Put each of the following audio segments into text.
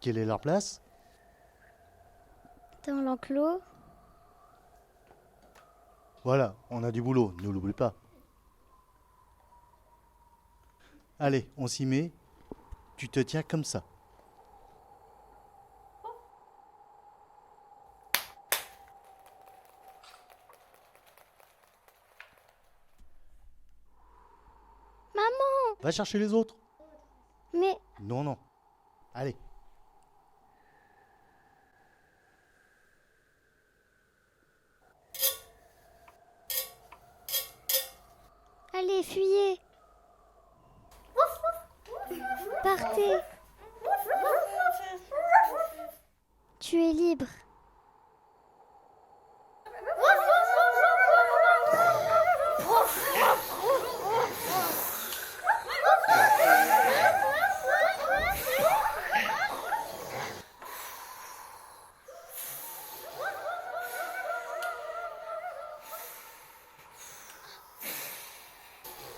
Quelle est leur place? Dans l'enclos. Voilà, on a du boulot, ne l'oublie pas. Allez, on s'y met. Tu te tiens comme ça. Maman! Va chercher les autres. Mais Non, non. Allez. allez, fuyez! Partez! Tu es libre.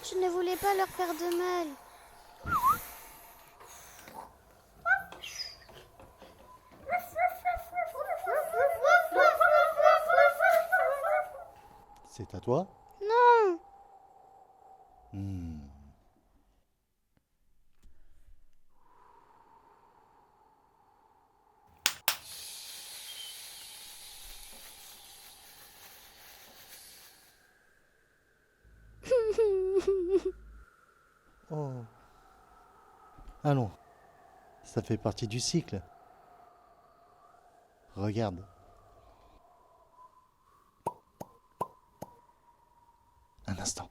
Je ne voulais pas leur faire de mal. C'est à toi? Non! Hmm. Oh. Allons. Ça fait partie du cycle. Regarde. Un instant.